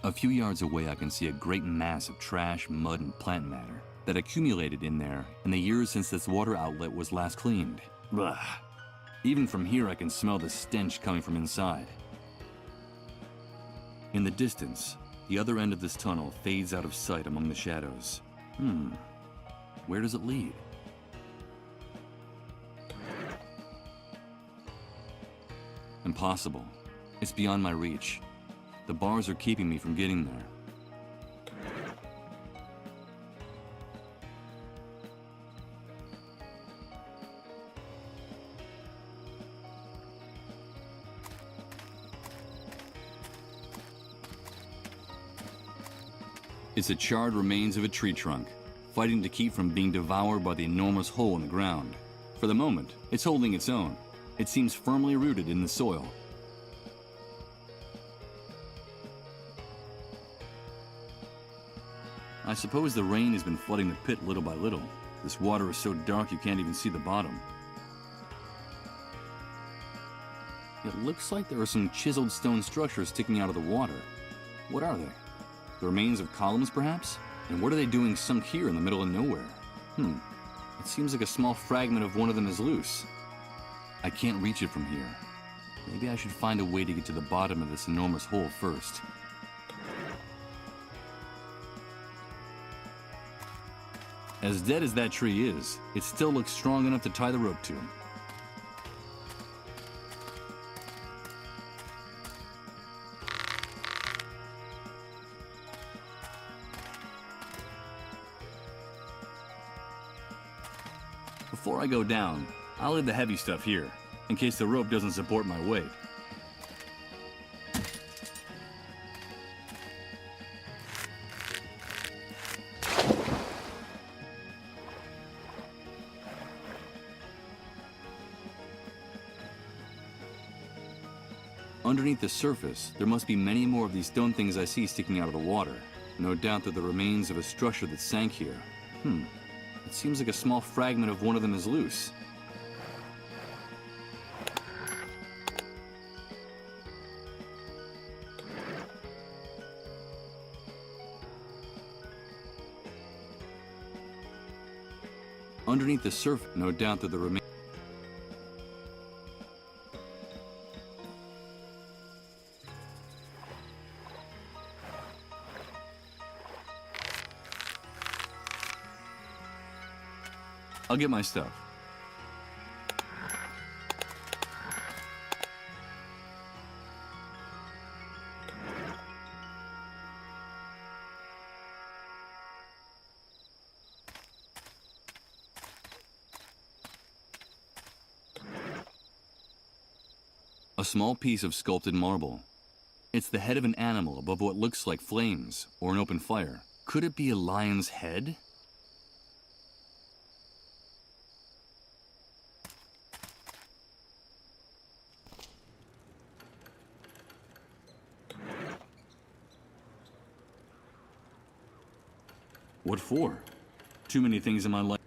A few yards away, I can see a great mass of trash, mud, and plant matter that accumulated in there in the years since this water outlet was last cleaned. Blah. Even from here, I can smell the stench coming from inside. In the distance, the other end of this tunnel fades out of sight among the shadows. Where does it lead? Impossible. It's beyond my reach. The bars are keeping me from getting there. It's the charred remains of a tree trunk, fighting to keep from being devoured by the enormous hole in the ground. For the moment, it's holding its own. It seems firmly rooted in the soil. I suppose the rain has been flooding the pit little by little. This water is so dark you can't even see the bottom. It looks like there are some chiseled stone structures sticking out of the water. What are they? The remains of columns, perhaps? And what are they doing sunk here in the middle of nowhere? It seems like a small fragment of one of them is loose. I can't reach it from here. Maybe I should find a way to get to the bottom of this enormous hole first. As dead as that tree is, it still looks strong enough to tie the rope to. Before I go down, I'll leave the heavy stuff here, in case the rope doesn't support my weight. Underneath the surface, there must be many more of these stone things I see sticking out of the water. No doubt they're the remains of a structure that sank here. It seems like a small fragment of one of them is loose. Underneath the surface, no doubt that the remains. I'll get my stuff. A small piece of sculpted marble. It's the head of an animal above what looks like flames or an open fire. Could it be a lion's head? What for? Too many things in my life.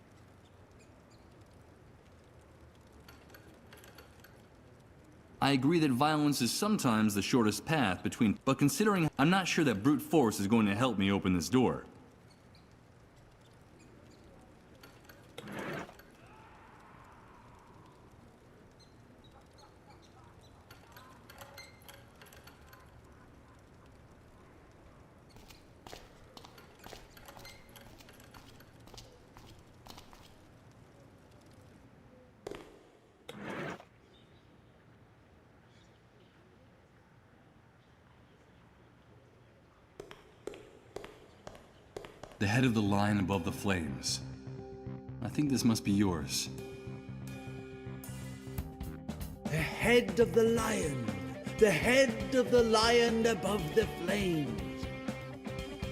I agree that violence is sometimes the shortest path between, but considering I'm not sure that brute force is going to help me open this door. The head of the lion above the flames. I think this must be yours. The head of the lion. The head of the lion above the flames.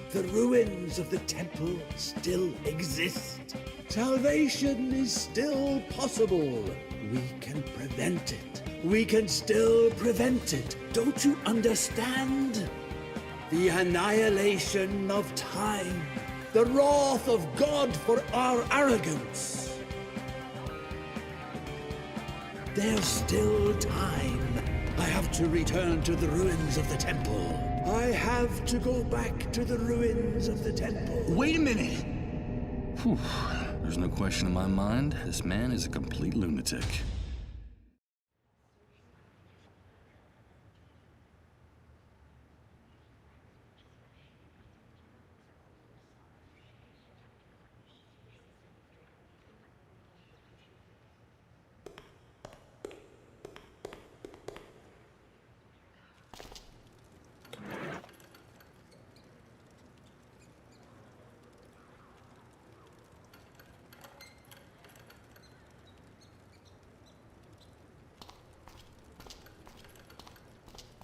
The ruins of the temple still exist. Salvation is still possible. We can prevent it. We can still prevent it. Don't you understand? The annihilation of time. The wrath of God for our arrogance. There's still time. I have to return to the ruins of the temple. I have to go back to the ruins of the temple. Wait a minute! Whew. There's no question in my mind, this man is a complete lunatic.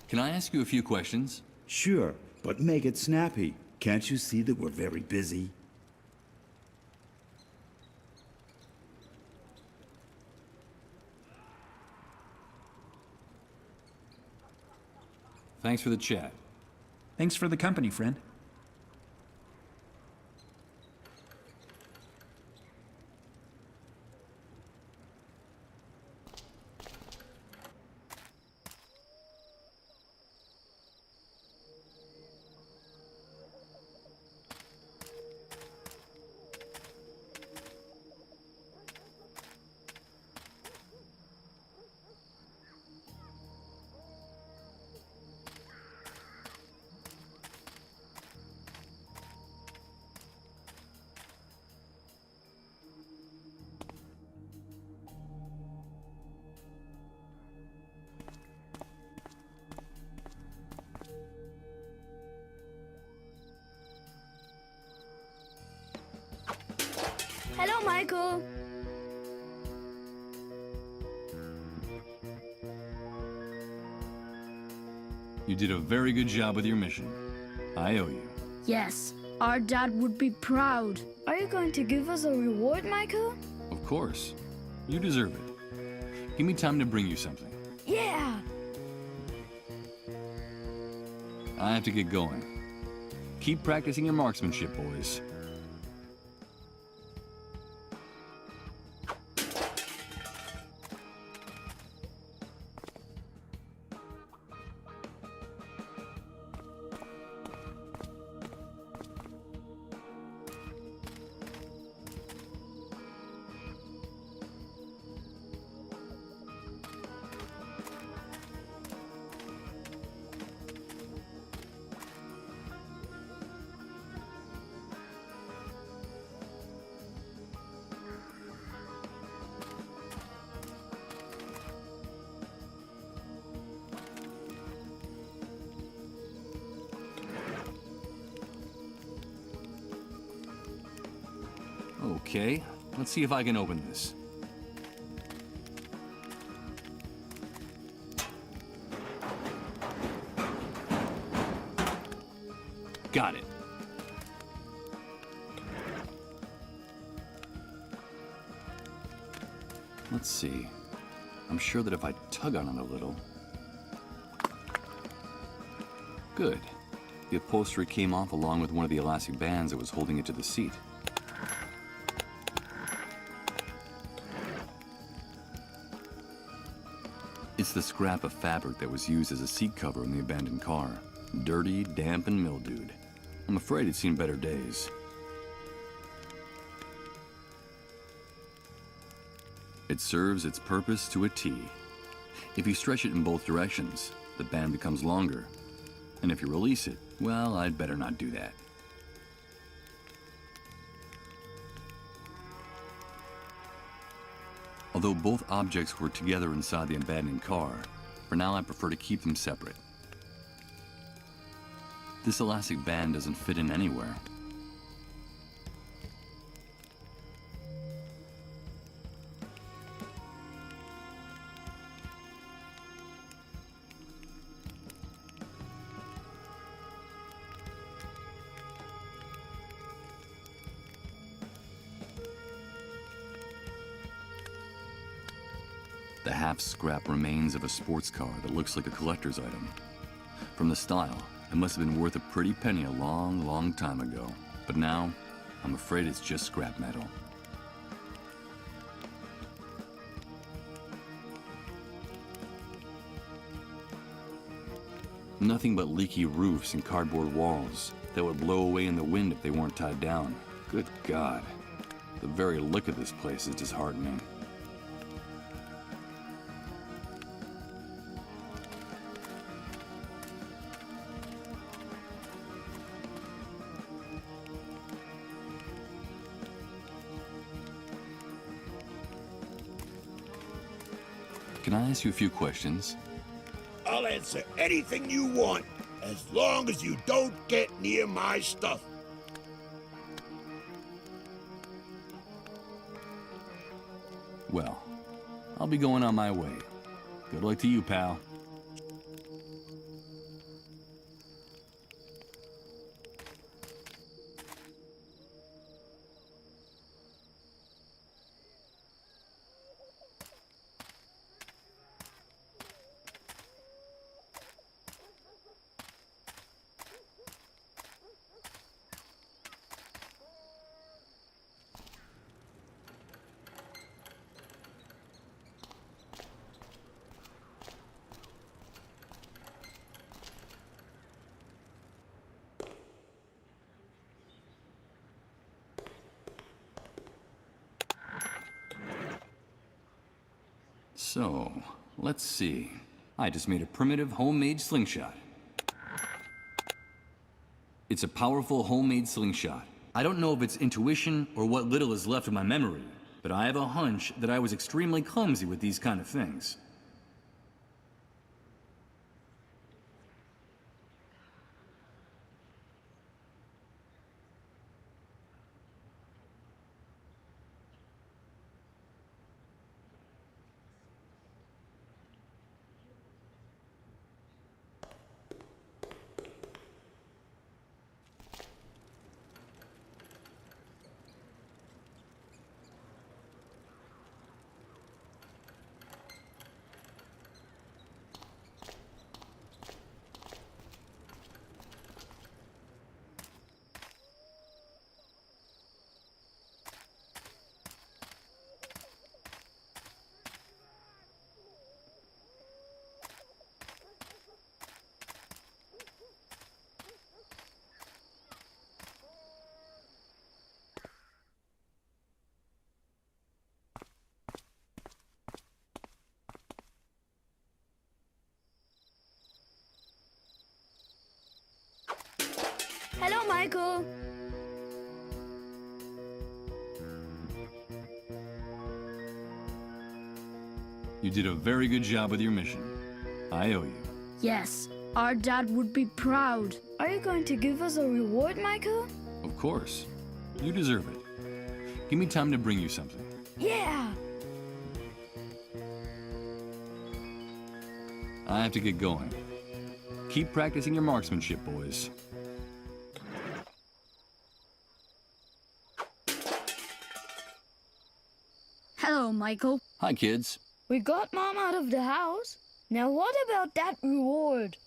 Can I ask you a few questions? Sure, but make it snappy. Can't you see that we're very busy? Thanks for the chat. Thanks for the company, friend. Hello, Michael. You did a very good job with your mission. I owe you. Yes, our dad would be proud. Are you going to give us a reward, Michael? Of course. You deserve it. Give me time to bring you something. Yeah! I have to get going. Keep practicing your marksmanship, boys. Okay, let's see if I can open this. Got it. Let's see. I'm sure that if I tug on it a little... Good. The upholstery came off along with one of the elastic bands that was holding it to the seat. It's the scrap of fabric that was used as a seat cover in the abandoned car. Dirty, damp, and mildewed. I'm afraid it's seen better days. It serves its purpose to a T. If you stretch it in both directions, the band becomes longer. And if you release it, well, I'd better not do that. Although both objects were together inside the abandoned car, for now I prefer to keep them separate. This elastic band doesn't fit in anywhere. The half-scrap remains of a sports car that looks like a collector's item. From the style, it must have been worth a pretty penny a long, long time ago. But now, I'm afraid it's just scrap metal. Nothing but leaky roofs and cardboard walls that would blow away in the wind if they weren't tied down. Good God. The very look of this place is disheartening. Can I ask you a few questions? I'll answer anything you want, as long as you don't get near my stuff. Well, I'll be going on my way. Good luck to you, pal. So, let's see. I just made a primitive homemade slingshot. It's a powerful homemade slingshot. I don't know if it's intuition or what little is left of my memory, but I have a hunch that I was extremely clumsy with these kind of things. Hello, Michael. You did a very good job with your mission. I owe you. Yes, our dad would be proud. Are you going to give us a reward, Michael? Of course. You deserve it. Give me time to bring you something. Yeah! I have to get going. Keep practicing your marksmanship, boys. Hello, Michael. Hi, kids. We got Mom out of the house. Now what about that reward?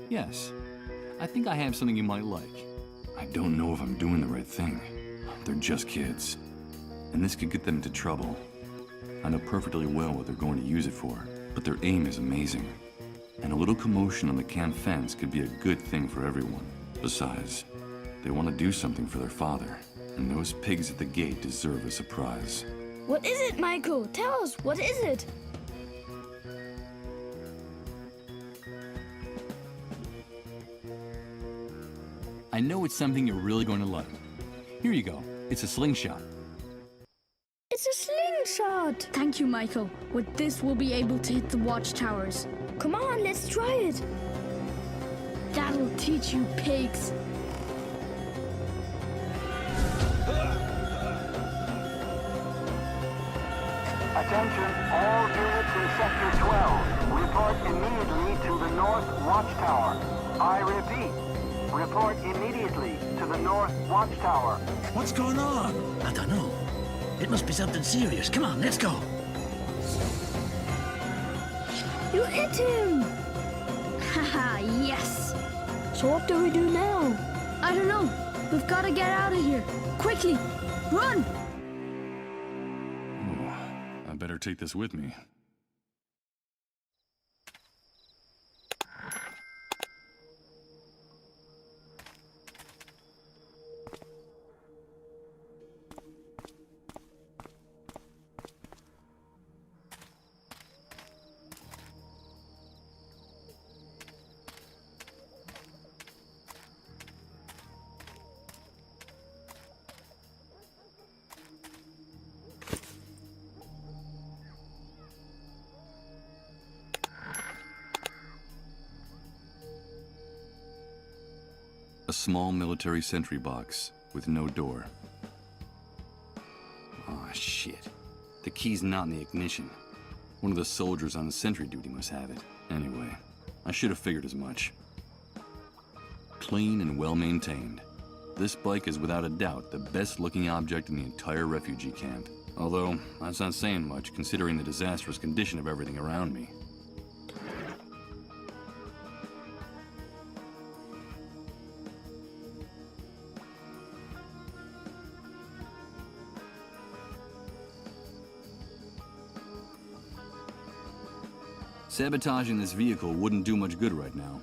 Yes. I think I have something you might like. I don't know if I'm doing the right thing. They're just kids. And this could get them into trouble. I know perfectly well what they're going to use it for, but their aim is amazing. And a little commotion on the camp fence could be a good thing for everyone. Besides, they want to do something for their father, and those pigs at the gate deserve a surprise. What is it, Michael? Tell us, what is it? I know it's something you're really going to like. Here you go. It's a slingshot. It's a slingshot! Thank you, Michael. With this, we'll be able to hit the watchtowers. Come on, let's try it! That'll teach you, pigs! Attention, all units in Sector 12. Report immediately to the North Watchtower. I repeat, report immediately to the North Watchtower. What's going on? I don't know. It must be something serious. Come on, let's go. You hit him! Haha, yes! So what do we do now? I don't know. We've got to get out of here. Quickly! Run! Oh, I better take this with me. A small military sentry box with no door. Aw, shit. The key's not in the ignition. One of the soldiers on sentry duty must have it. Anyway, I should have figured as much. Clean and well maintained. This bike is without a doubt the best looking object in the entire refugee camp. Although, that's not saying much considering the disastrous condition of everything around me. Sabotaging this vehicle wouldn't do much good right now.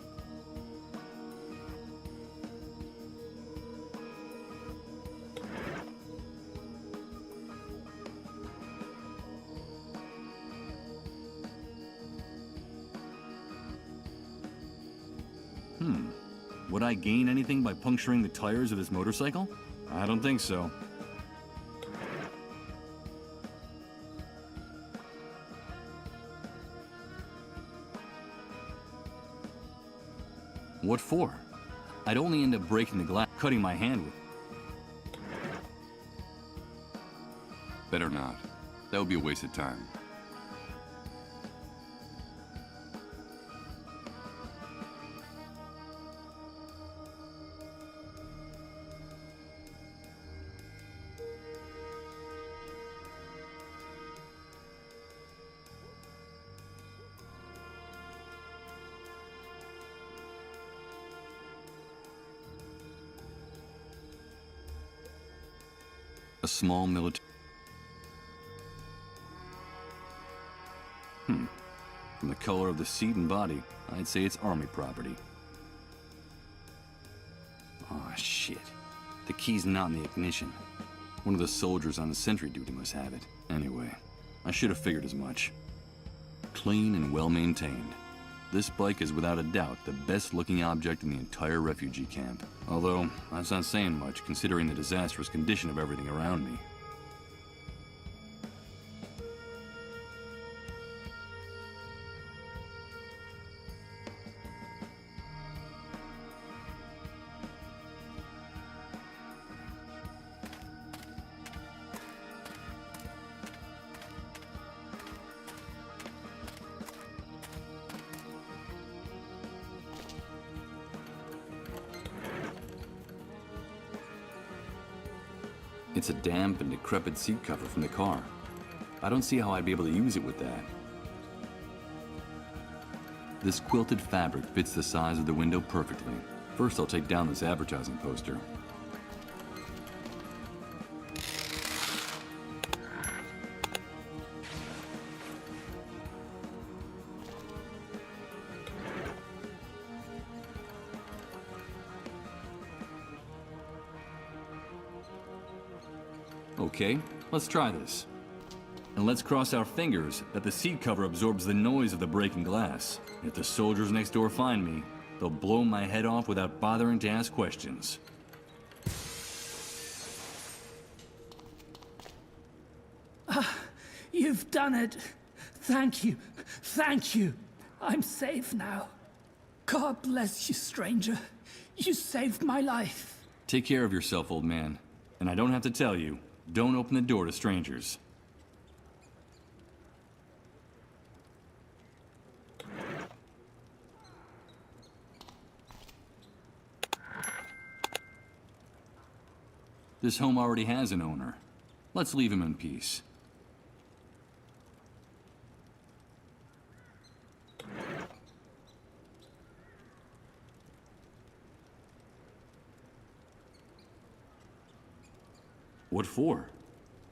Would I gain anything by puncturing the tires of this motorcycle? I don't think so. What for? I'd only end up breaking the glass, cutting my hand with. Better not. That would be a waste of time. A small military... From the color of the seat and body, I'd say it's army property. Aw, shit. The key's not in the ignition. One of the soldiers on the sentry duty must have it. Anyway, I should have figured as much. Clean and well maintained. This bike is without a doubt the best looking object in the entire refugee camp. Although, that's not saying much considering the disastrous condition of everything around me. It's a damp and decrepit seat cover from the car. I don't see how I'd be able to use it with that. This quilted fabric fits the size of the window perfectly. First, I'll take down this advertising poster. Okay, let's try this. And let's cross our fingers that the seat cover absorbs the noise of the breaking glass. If the soldiers next door find me, they'll blow my head off without bothering to ask questions. You've done it. Thank you. Thank you. I'm safe now. God bless you, stranger. You saved my life. Take care of yourself, old man. And I don't have to tell you, don't open the door to strangers. This home already has an owner. Let's leave him in peace. What for?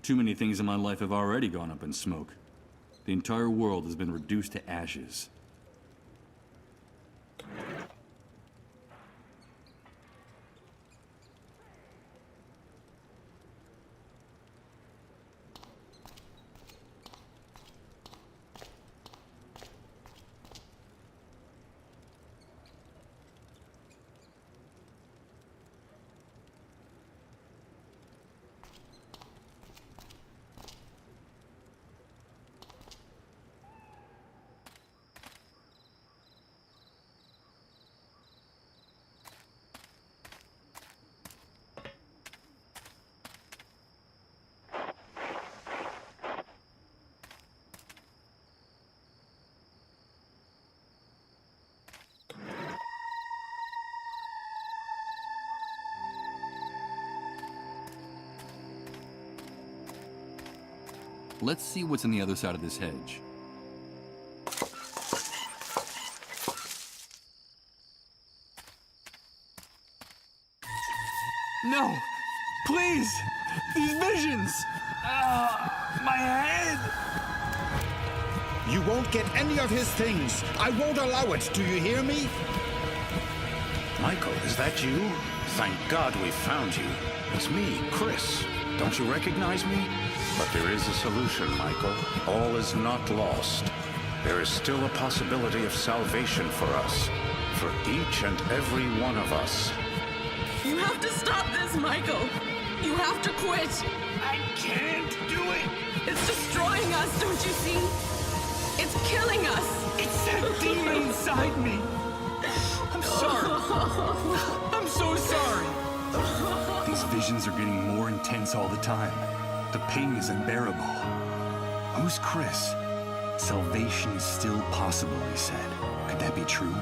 Too many things in my life have already gone up in smoke. The entire world has been reduced to ashes. Let's see what's on the other side of this hedge. No! Please! These visions! My head! You won't get any of his things. I won't allow it. Do you hear me? Michael, is that you? Thank God we found you. It's me, Chris. Don't you recognize me? But there is a solution, Michael. All is not lost. There is still a possibility of salvation for us. For each and every one of us. You have to stop this, Michael. You have to quit. I can't do it. It's destroying us, don't you see? It's killing us. It's that demon inside me. I'm sorry. I'm so sorry. These visions are getting more intense all the time. The pain is unbearable. Who's Chris? Salvation is still possible, he said. Could that be true?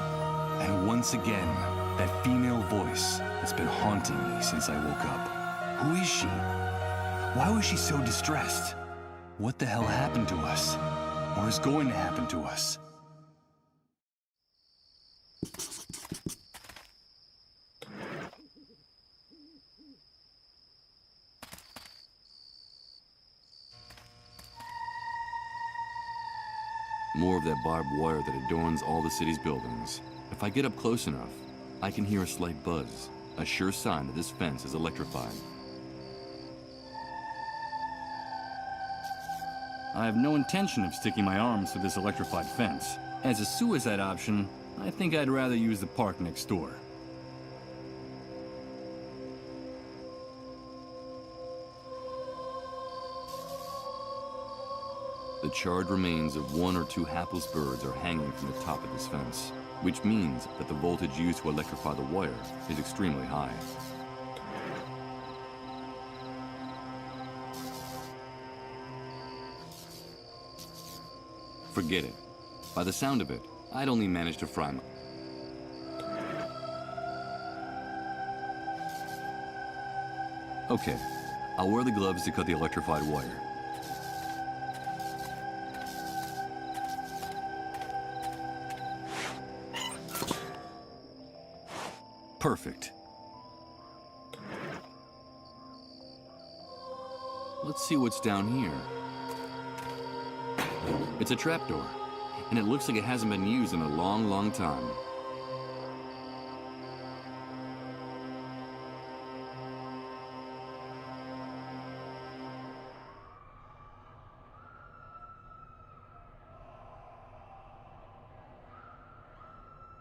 And once again, that female voice has been haunting me since I woke up. Who is she? Why was she so distressed? What the hell happened to us? Or is going to happen to us? More of that barbed wire that adorns all the city's buildings. If I get up close enough, I can hear a slight buzz, a sure sign that this fence is electrified. I have no intention of sticking my arms through this electrified fence. As a suicide option, I think I'd rather use the park next door. The charred remains of one or two hapless birds are hanging from the top of this fence, which means that the voltage used to electrify the wire is extremely high. Forget it. By the sound of it, I'd only managed to fry my... Okay, I'll wear the gloves to cut the electrified wire. Perfect. Let's see what's down here. It's a trapdoor, and it looks like it hasn't been used in a long, long time.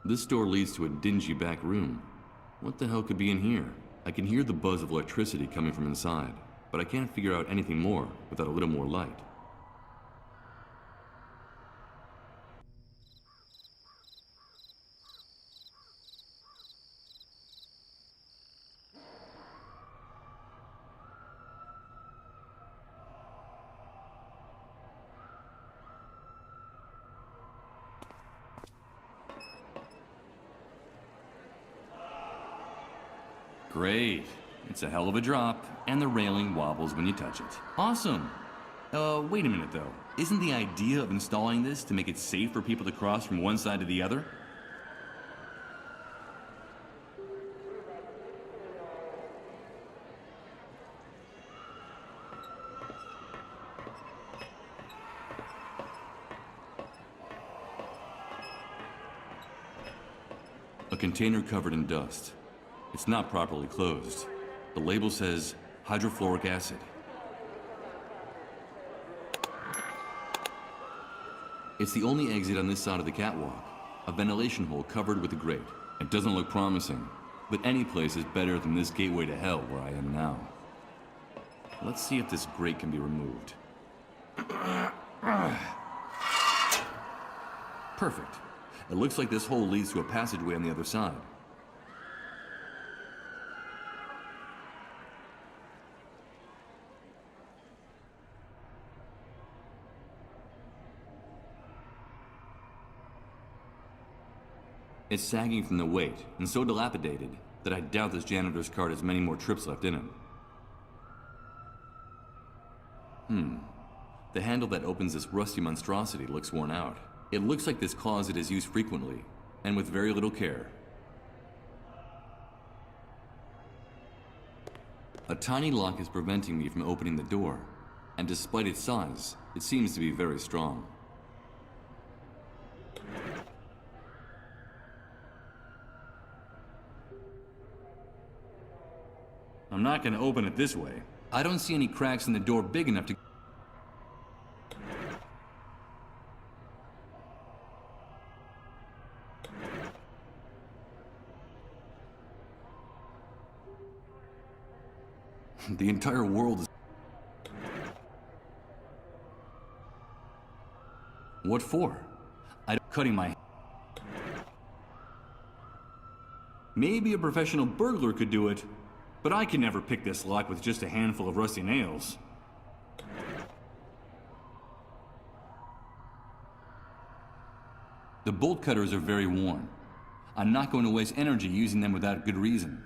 This door leads to a dingy back room. What the hell could be in here? I can hear the buzz of electricity coming from inside, but I can't figure out anything more without a little more light. Great. It's a hell of a drop, and the railing wobbles when you touch it. Awesome. Wait a minute though. Isn't the idea of installing this to make it safe for people to cross from one side to the other? container covered in dust. It's not properly closed. The label says hydrofluoric acid. It's the only exit on this side of the catwalk, a ventilation hole covered with a grate. It doesn't look promising, but any place is better than this gateway to hell where I am now. Let's see if this grate can be removed. Perfect. It looks like this hole leads to a passageway on the other side. It's sagging from the weight, and so dilapidated that I doubt this janitor's cart has many more trips left in it. The handle that opens this rusty monstrosity looks worn out. It looks like this closet is used frequently, and with very little care. A tiny lock is preventing me from opening the door, and despite its size, it seems to be very strong. I'm not gonna open it this way. I don't see any cracks in the door big enough to... The entire world is... What for? I'm cutting my... Maybe a professional burglar could do it, but I can never pick this lock with just a handful of rusty nails. The bolt cutters are very worn. I'm not going to waste energy using them without good reason.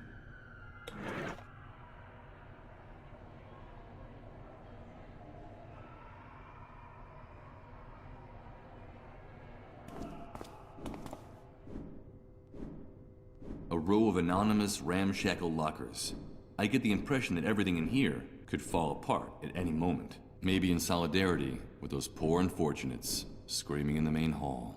A row of anonymous, ramshackle lockers. I get the impression that everything in here could fall apart at any moment. Maybe in solidarity with those poor unfortunates screaming in the main hall.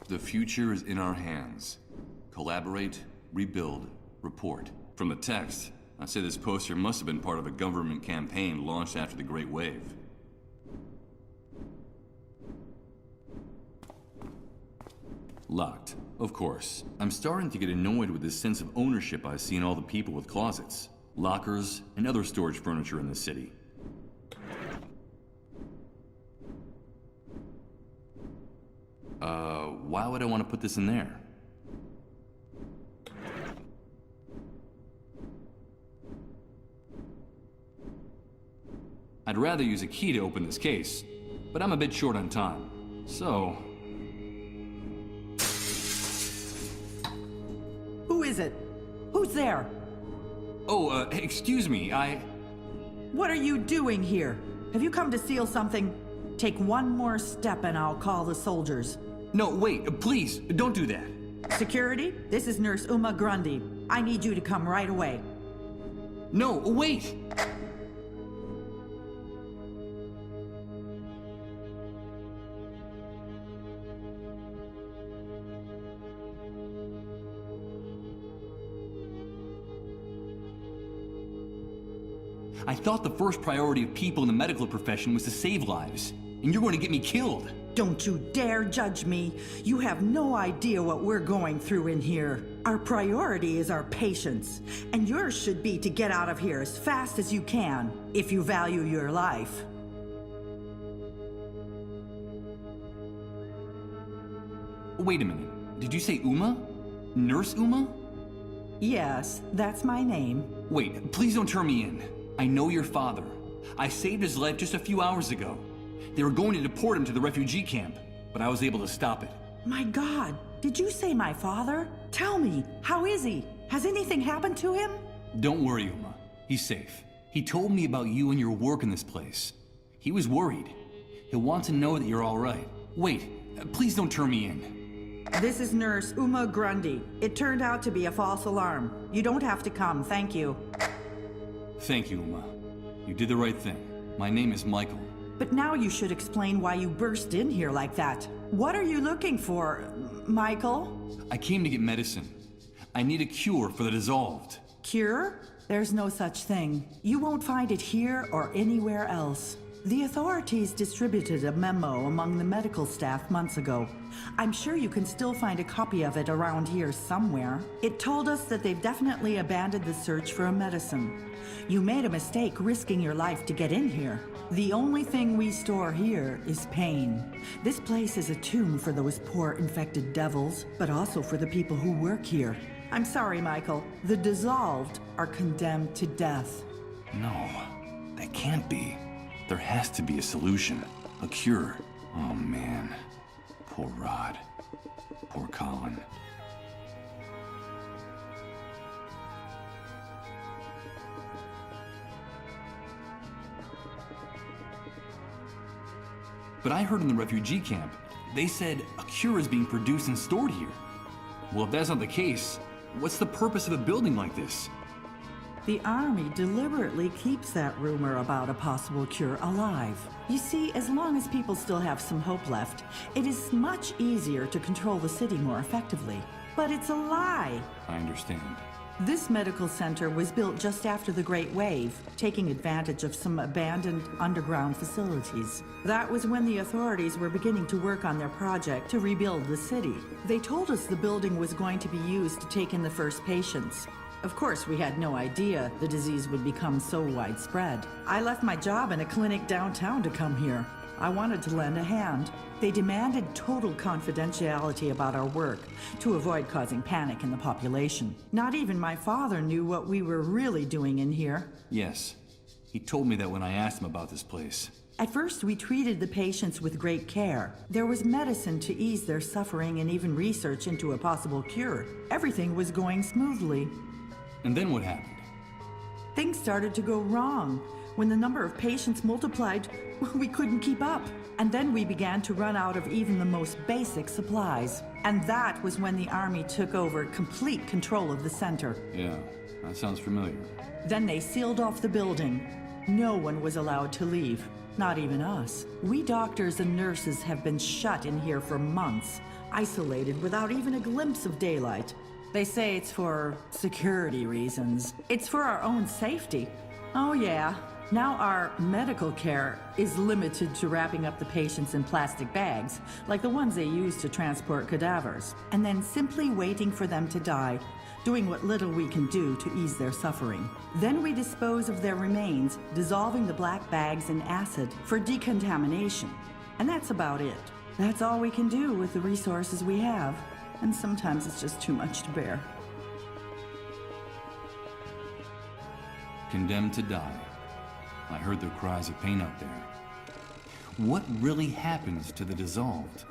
The future is in our hands. Collaborate, rebuild, report. From the text, I say this poster must have been part of a government campaign launched after the Great Wave. Locked, of course. I'm starting to get annoyed with this sense of ownership I see in all the people with closets, lockers, and other storage furniture in this city. Why would I want to put this in there? I'd rather use a key to open this case, but I'm a bit short on time, so... Who is it? Who's there? Oh, excuse me, What are you doing here? Have you come to steal something? Take one more step and I'll call the soldiers. No, wait, please, don't do that. Security, this is Nurse Uma Grundy. I need you to come right away. No, wait! I thought the first priority of people in the medical profession was to save lives, and you're going to get me killed. Don't you dare judge me. You have no idea what we're going through in here. Our priority is our patients, and yours should be to get out of here as fast as you can, if you value your life. Wait a minute. Did you say Uma? Nurse Uma? Yes, that's my name. Wait, please don't turn me in. I know your father. I saved his life just a few hours ago. They were going to deport him to the refugee camp, but I was able to stop it. My God, did you say my father? Tell me, how is he? Has anything happened to him? Don't worry, Uma. He's safe. He told me about you and your work in this place. He was worried. He'll want to know that you're all right. Wait, please don't turn me in. This is Nurse Uma Grundy. It turned out to be a false alarm. You don't have to come, thank you. Thank you, Uma. You did the right thing. My name is Michael. But now you should explain why you burst in here like that. What are you looking for, Michael? I came to get medicine. I need a cure for the dissolved. Cure? There's no such thing. You won't find it here or anywhere else. The authorities distributed a memo among the medical staff months ago. I'm sure you can still find a copy of it around here somewhere. It told us that they've definitely abandoned the search for a medicine. You made a mistake risking your life to get in here. The only thing we store here is pain. This place is a tomb for those poor infected devils, but also for the people who work here. I'm sorry, Michael. The dissolved are condemned to death. No, that can't be. There has to be a solution. A cure. Oh, man. Poor Rod. Poor Colin. But I heard in the refugee camp, they said a cure is being produced and stored here. Well, if that's not the case, what's the purpose of a building like this? The Army deliberately keeps that rumor about a possible cure alive. You see, as long as people still have some hope left, it is much easier to control the city more effectively. But it's a lie. I understand. This medical center was built just after the Great Wave, taking advantage of some abandoned underground facilities. That was when the authorities were beginning to work on their project to rebuild the city. They told us the building was going to be used to take in the first patients. Of course, we had no idea the disease would become so widespread. I left my job in a clinic downtown to come here. I wanted to lend a hand. They demanded total confidentiality about our work to avoid causing panic in the population. Not even my father knew what we were really doing in here. Yes. He told me that when I asked him about this place. At first, we treated the patients with great care. There was medicine to ease their suffering and even research into a possible cure. Everything was going smoothly. And then what happened? Things started to go wrong. When the number of patients multiplied, we couldn't keep up. And then we began to run out of even the most basic supplies. And that was when the Army took over complete control of the center. Yeah, that sounds familiar. Then they sealed off the building. No one was allowed to leave, not even us. We doctors and nurses have been shut in here for months, isolated without even a glimpse of daylight. They say it's for security reasons. It's for our own safety. Oh yeah. Now our medical care is limited to wrapping up the patients in plastic bags, like the ones they use to transport cadavers, and then simply waiting for them to die, doing what little we can do to ease their suffering. Then we dispose of their remains, dissolving the black bags in acid for decontamination. And that's about it. That's all we can do with the resources we have, and sometimes it's just too much to bear. Condemned to die. I heard their cries of pain out there. What really happens to the dissolved?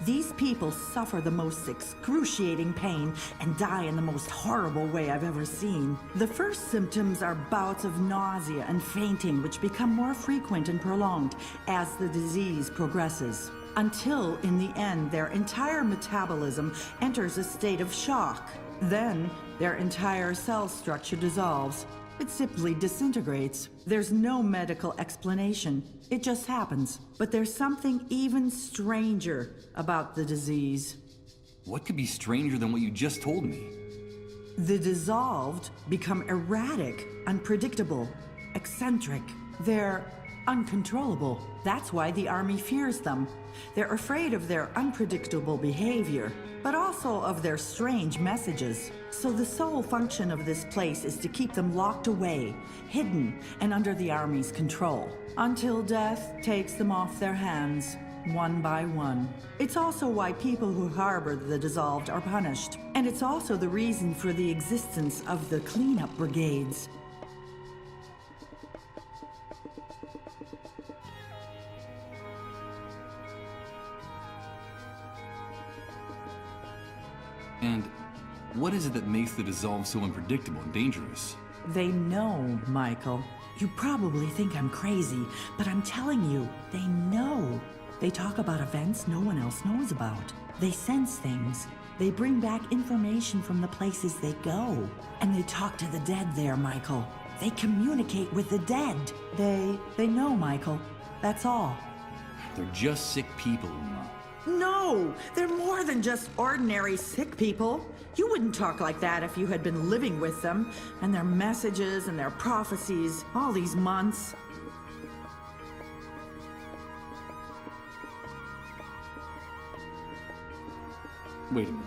These people suffer the most excruciating pain and die in the most horrible way I've ever seen. The first symptoms are bouts of nausea and fainting, which become more frequent and prolonged as the disease progresses, until in the end their entire metabolism enters a state of shock. Then their entire cell structure dissolves. It simply disintegrates. There's no medical explanation. It just happens. But there's something even stranger about the disease. What could be stranger than what you just told me? The dissolved become erratic, unpredictable, eccentric. They're uncontrollable. That's why the Army fears them. They're afraid of their unpredictable behavior, but also of their strange messages. So the sole function of this place is to keep them locked away, hidden, and under the Army's control, until death takes them off their hands, one by one. It's also why people who harbor the dissolved are punished, and it's also the reason for the existence of the cleanup brigades. And what is it that makes the dissolve so unpredictable and dangerous? They know, Michael. You probably think I'm crazy, but I'm telling you, they know. They talk about events no one else knows about. They sense things. They bring back information from the places they go. And they talk to the dead there, Michael. They communicate with the dead. They know, Michael. That's all. They're just sick people, Uma. No, they're more than just ordinary sick people. You wouldn't talk like that if you had been living with them, and their messages and their prophecies all these months. Wait a minute.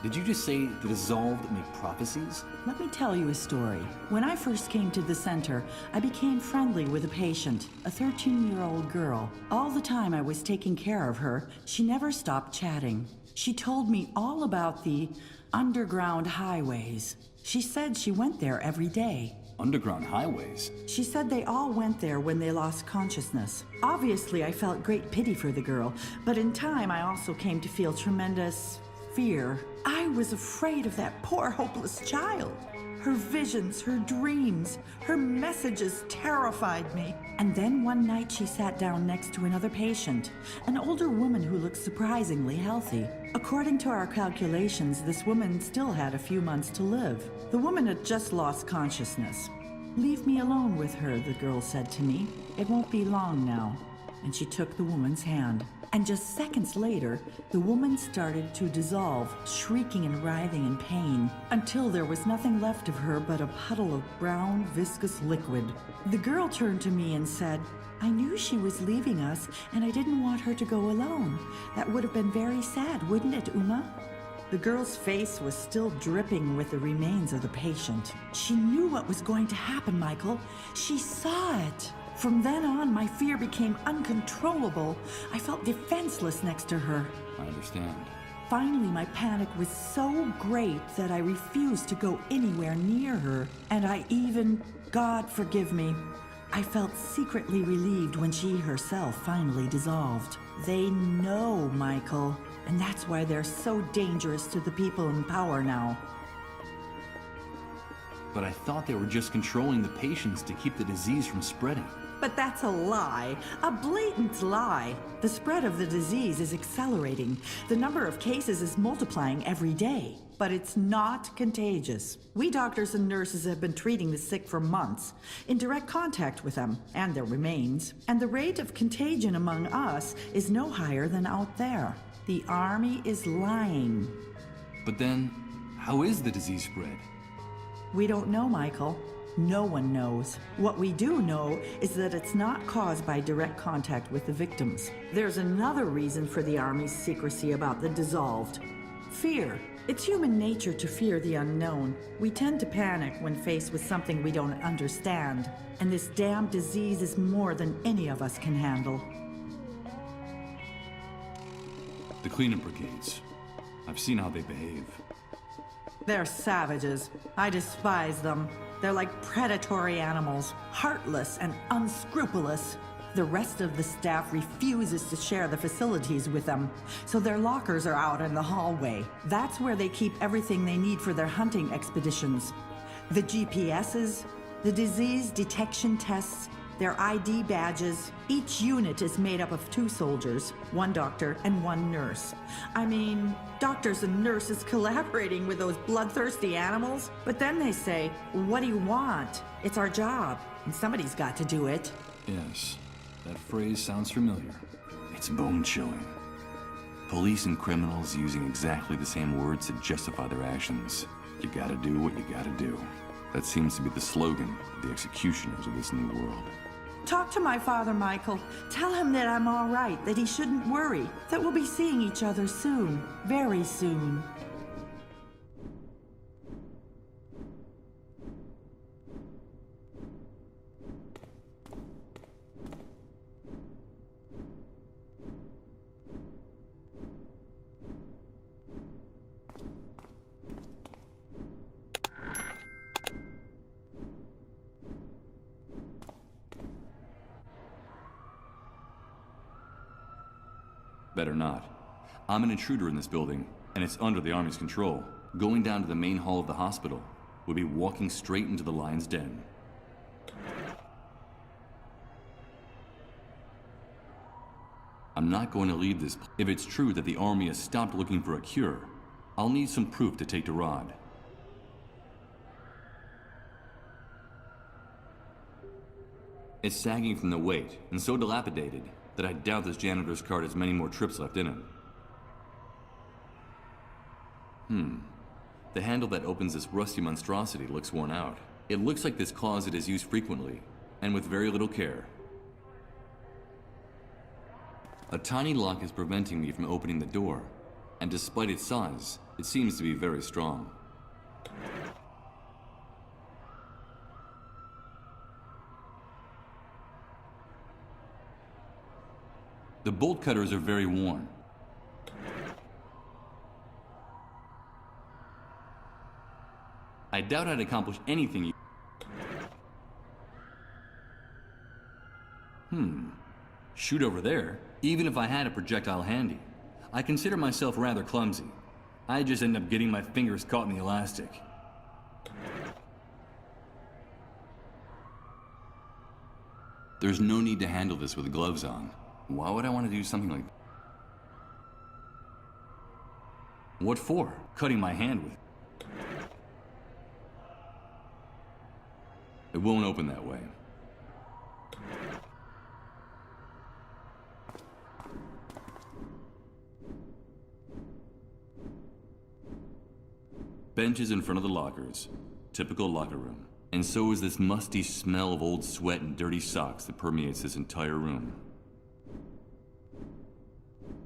Did you just say the dissolved make prophecies? Let me tell you a story. When I first came to the center, I became friendly with a patient, a 13-year-old girl. All the time I was taking care of her, she never stopped chatting. She told me all about the underground highways. She said she went there every day. Underground highways? She said they all went there when they lost consciousness. Obviously, I felt great pity for the girl, but in time I also came to feel tremendous fear. I was afraid of that poor, hopeless child. Her visions, her dreams, her messages terrified me. And then one night she sat down next to another patient, an older woman who looked surprisingly healthy. According to our calculations, this woman still had a few months to live. The woman had just lost consciousness. "Leave me alone with her," the girl said to me. "It won't be long now." And she took the woman's hand. And just seconds later, the woman started to dissolve, shrieking and writhing in pain, until there was nothing left of her but a puddle of brown, viscous liquid. The girl turned to me and said, "I knew she was leaving us, and I didn't want her to go alone. That would have been very sad, wouldn't it, Uma?" The girl's face was still dripping with the remains of the patient. She knew what was going to happen, Michael. She saw it. From then on, my fear became uncontrollable. I felt defenseless next to her. I understand. Finally, my panic was so great that I refused to go anywhere near her. And I even, God forgive me, I felt secretly relieved when she herself finally dissolved. They know, Michael, and that's why they're so dangerous to the people in power now. But I thought they were just controlling the patients to keep the disease from spreading. But that's a lie, a blatant lie. The spread of the disease is accelerating. The number of cases is multiplying every day. But it's not contagious. We doctors and nurses have been treating the sick for months, in direct contact with them and their remains. And the rate of contagion among us is no higher than out there. The army is lying. But then, how is the disease spread? We don't know, Michael. No one knows. What we do know is that it's not caused by direct contact with the victims. There's another reason for the Army's secrecy about the dissolved. Fear. It's human nature to fear the unknown. We tend to panic when faced with something we don't understand. And this damn disease is more than any of us can handle. The cleanup brigades. I've seen how they behave. They're savages. I despise them. They're like predatory animals, heartless and unscrupulous. The rest of the staff refuses to share the facilities with them, so their lockers are out in the hallway. That's where they keep everything they need for their hunting expeditions. The GPSs, the disease detection tests, their ID badges. Each unit is made up of 2 soldiers, 1 doctor and 1 nurse. I mean, doctors and nurses collaborating with those bloodthirsty animals. But then they say, "What do you want? It's our job, and somebody's got to do it." Yes, that phrase sounds familiar. It's bone-chilling. Police and criminals using exactly the same words to justify their actions. You gotta do what you gotta do. That seems to be the slogan of the executioners of this new world. Talk to my father, Michael. Tell him that I'm all right, that he shouldn't worry, that we'll be seeing each other soon, very soon. Better not. I'm an intruder in this building, and it's under the Army's control. Going down to the main hall of the hospital would be walking straight into the lion's den. I'm not going to leave this. If it's true that the Army has stopped looking for a cure, I'll need some proof to take to Rod. It's sagging from the weight, and so dilapidated that I doubt this janitor's cart has many more trips left in it. The handle that opens this rusty monstrosity looks worn out. It looks like this closet is used frequently, and with very little care. A tiny lock is preventing me from opening the door, and despite its size, it seems to be very strong. The bolt cutters are very worn. I doubt I'd accomplish anything. Shoot over there, even if I had a projectile handy. I consider myself rather clumsy. I just end up getting my fingers caught in the elastic. There's no need to handle this with gloves on. Why would I want to do something like that? What for? Cutting my hand with. It won't open that way. Benches in front of the lockers. Typical locker room. And so is this musty smell of old sweat and dirty socks that permeates this entire room.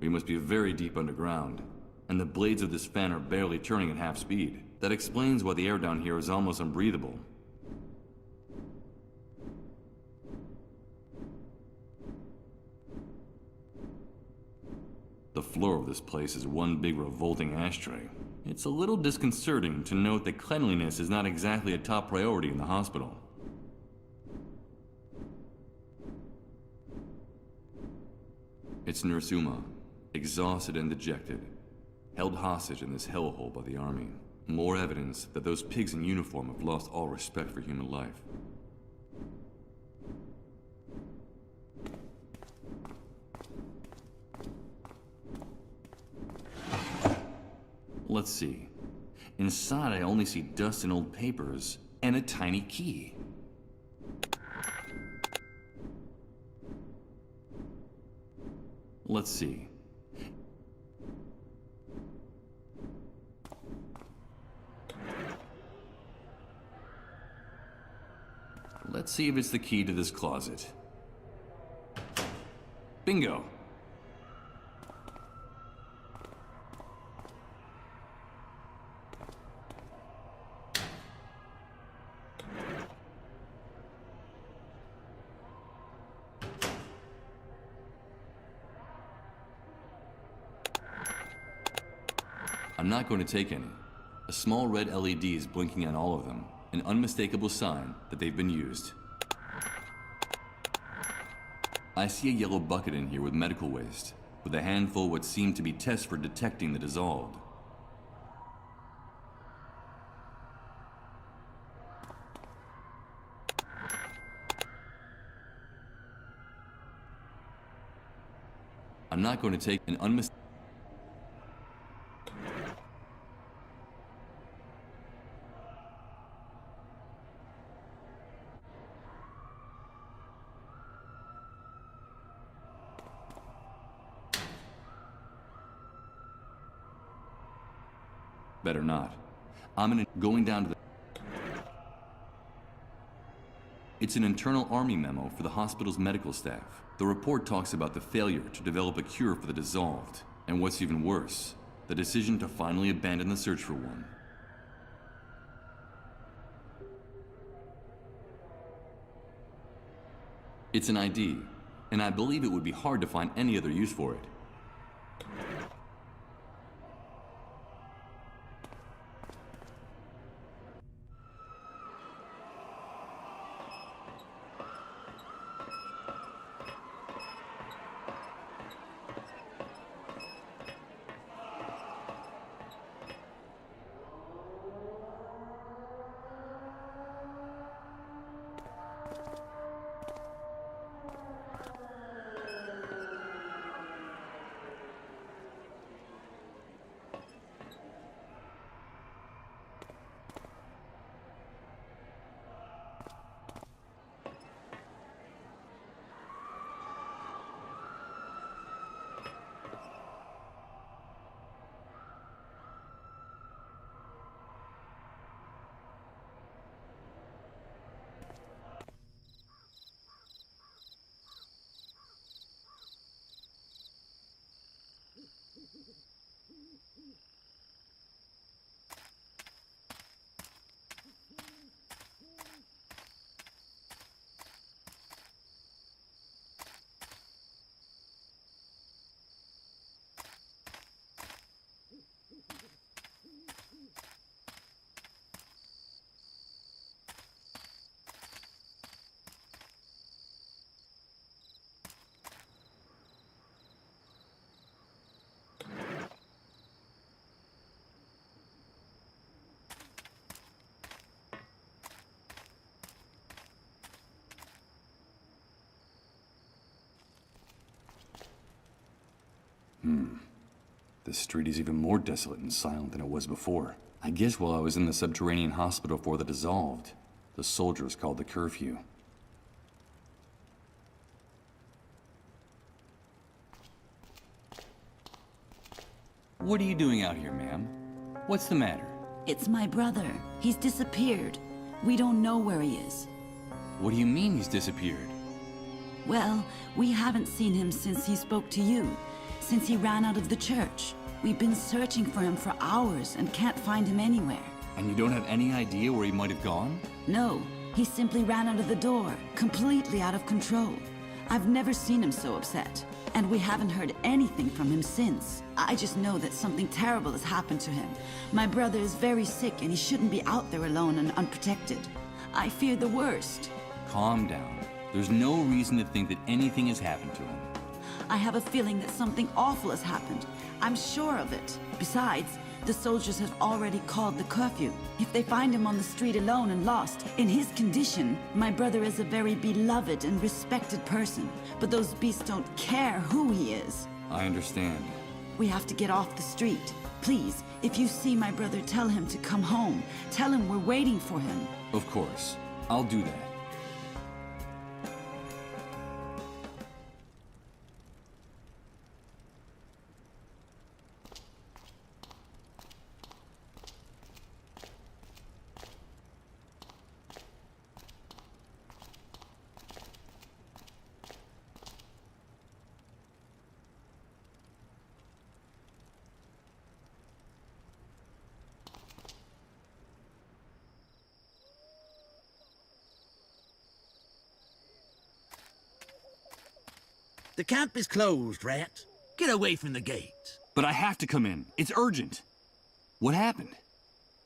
We must be very deep underground, and the blades of this fan are barely turning at half speed. That explains why the air down here is almost unbreathable. The floor of this place is one big revolting ashtray. It's a little disconcerting to note that cleanliness is not exactly a top priority in the hospital. It's Nurse Uma, exhausted and dejected, held hostage in this hellhole by the army. More evidence that those pigs in uniform have lost all respect for human life. Let's see. Inside, I only see dust and old papers, and a tiny key. Let's see. Let's see if it's the key to this closet. Bingo! I'm not going to take any. A small red LED is blinking on all of them, an unmistakable sign that they've been used. I see a yellow bucket in here with medical waste, with a handful of what seem to be tests for detecting the dissolved. I'm not going to take an unmistakable. Better not. I'm going down to the... It's an internal army memo for the hospital's medical staff. The report talks about the failure to develop a cure for the dissolved, and what's even worse, the decision to finally abandon the search for one. It's an ID, and I believe it would be hard to find any other use for it. This street is even more desolate and silent than it was before. I guess while I was in the subterranean hospital for the dissolved, the soldiers called the curfew. What are you doing out here, ma'am? What's the matter? It's my brother. He's disappeared. We don't know where he is. What do you mean he's disappeared? Well, we haven't seen him since he spoke to you, since he ran out of the church. We've been searching for him for hours and can't find him anywhere. And you don't have any idea where he might have gone? No, he simply ran out of the door, completely out of control. I've never seen him so upset, and we haven't heard anything from him since. I just know that something terrible has happened to him. My brother is very sick and he shouldn't be out there alone and unprotected. I fear the worst. Calm down. There's no reason to think that anything has happened to him. I have a feeling that something awful has happened. I'm sure of it. Besides, the soldiers have already called the curfew. If they find him on the street alone and lost, in his condition, my brother is a very beloved and respected person. But those beasts don't care who he is. I understand. We have to get off the street. Please, if you see my brother, tell him to come home. Tell him we're waiting for him. Of course. I'll do that. The camp is closed, Rat. Get away from the gate. But I have to come in. It's urgent. What happened?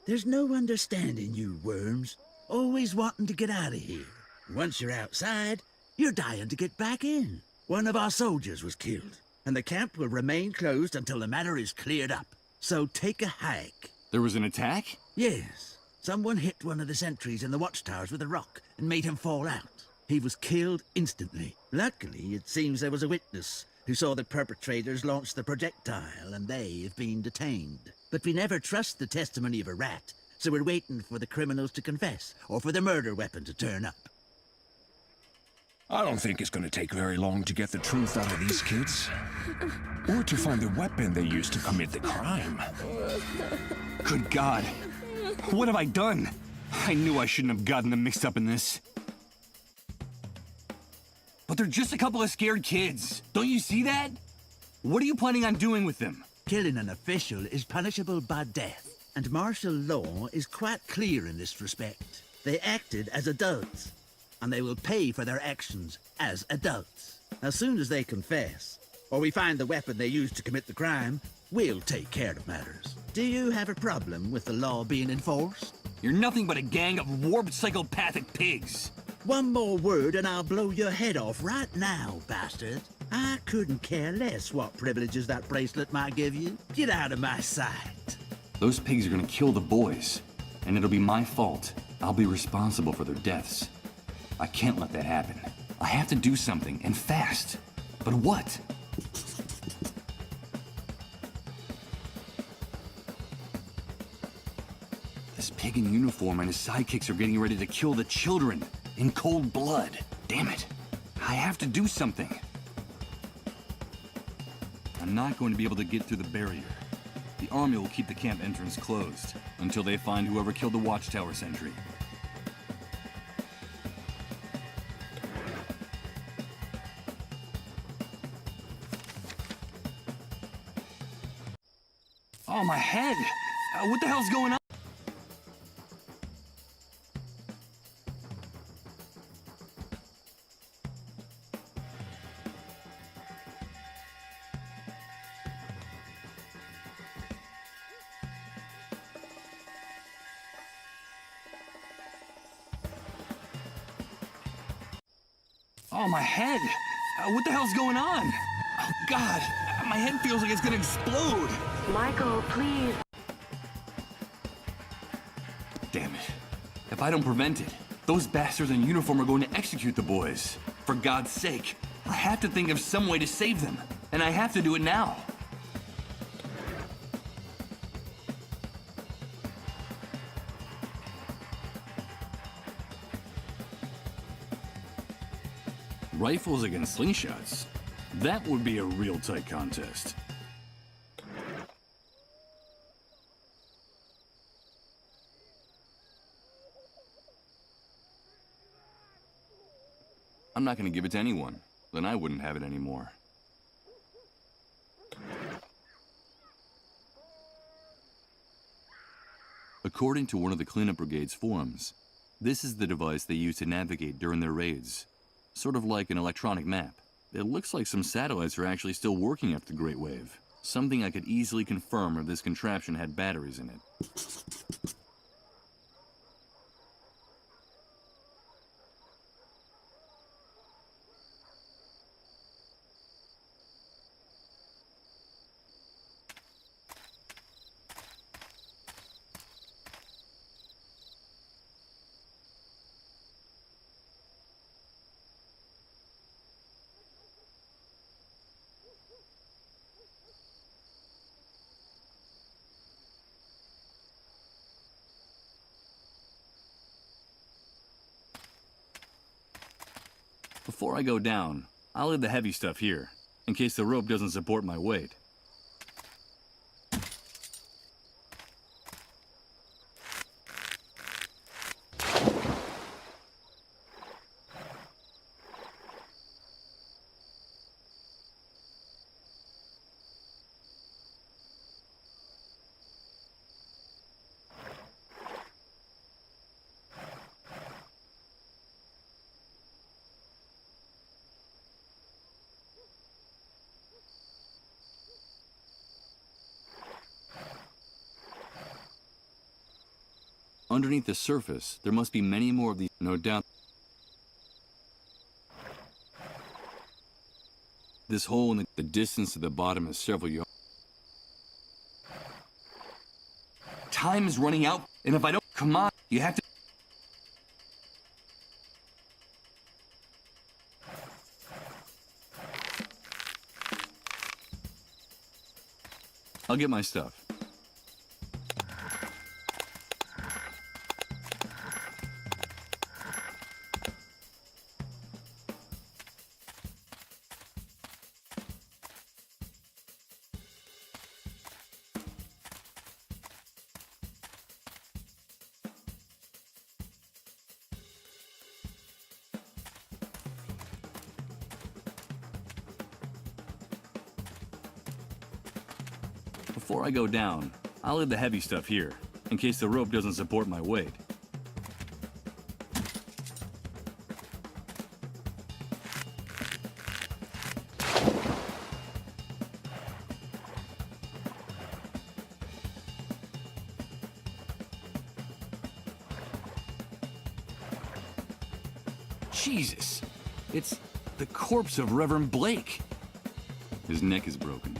There's no understanding you worms. Always wanting to get out of here. Once you're outside, you're dying to get back in. One of our soldiers was killed, and the camp will remain closed until the matter is cleared up. So take a hike. There was an attack? Yes. Someone hit one of the sentries in the watchtowers with a rock and made him fall out. He was killed instantly. Luckily, it seems there was a witness who saw the perpetrators launch the projectile, and they have been detained. But we never trust the testimony of a rat, so we're waiting for the criminals to confess, or for the murder weapon to turn up. I don't think it's gonna take very long to get the truth out of these kids. Or to find the weapon they used to commit the crime. Good God. What have I done? I knew I shouldn't have gotten them mixed up in this. But they're just a couple of scared kids. Don't you see that? What are you planning on doing with them? Killing an official is punishable by death, and martial law is quite clear in this respect. They acted as adults, and they will pay for their actions as adults. As soon as they confess, or we find the weapon they used to commit the crime, we'll take care of matters. Do you have a problem with the law being enforced? You're nothing but a gang of warped psychopathic pigs. One more word and I'll blow your head off right now, bastard. I couldn't care less what privileges that bracelet might give you. Get out of my sight. Those pigs are gonna kill the boys, and it'll be my fault. I'll be responsible for their deaths. I can't let that happen. I have to do something, and fast. But what? This pig in uniform and his sidekicks are getting ready to kill the children. In cold blood. Damn it. I have to do something. I'm not going to be able to get through the barrier. The army will keep the camp entrance closed until they find whoever killed the watchtower sentry. Oh, my head! What the hell's going on? Oh, my head! What the hell's going on? Oh, God! My head feels like it's gonna explode! Michael, please. Damn it. If I don't prevent it, those bastards in uniform are going to execute the boys. For God's sake, I have to think of some way to save them. And I have to do it now. Rifles against slingshots? That would be a real tight contest. I'm not going to give it to anyone. Then I wouldn't have it anymore. According to one of the cleanup brigade's forums, this is the device they use to navigate during their raids. Sort of like an electronic map. It looks like some satellites are actually still working after the Great Wave. Something I could easily confirm if this contraption had batteries in it. Before I go down, I'll leave the heavy stuff here, in case the rope doesn't support my weight. Underneath the surface, there must be many more of these, no doubt. This hole in the distance to the bottom is several yards. Time is running out, and if I don't, come on, you have to. I'll get my stuff. Before I go down, I'll leave the heavy stuff here, in case the rope doesn't support my weight. Jesus! It's the corpse of Reverend Blake! His neck is broken.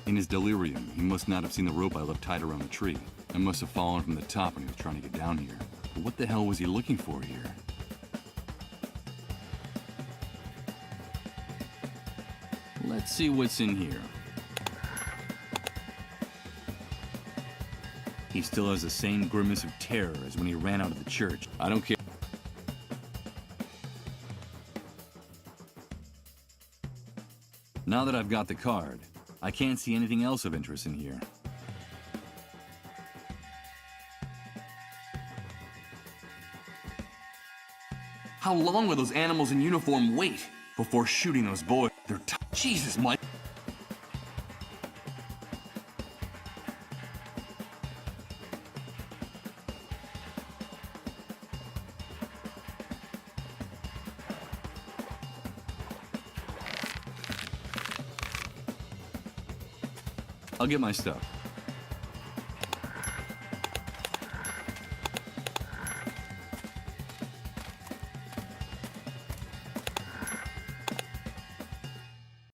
In his delirium, he must not have seen the rope I left tied around the tree. I must have fallen from the top when he was trying to get down here. But what the hell was he looking for here? Let's see what's in here. He still has the same grimace of terror as when he ran out of the church. I don't care. Now that I've got the card, I can't see anything else of interest in here. How long will those animals in uniform wait before shooting those boys? They're Jesus, Mike. I'll get my stuff.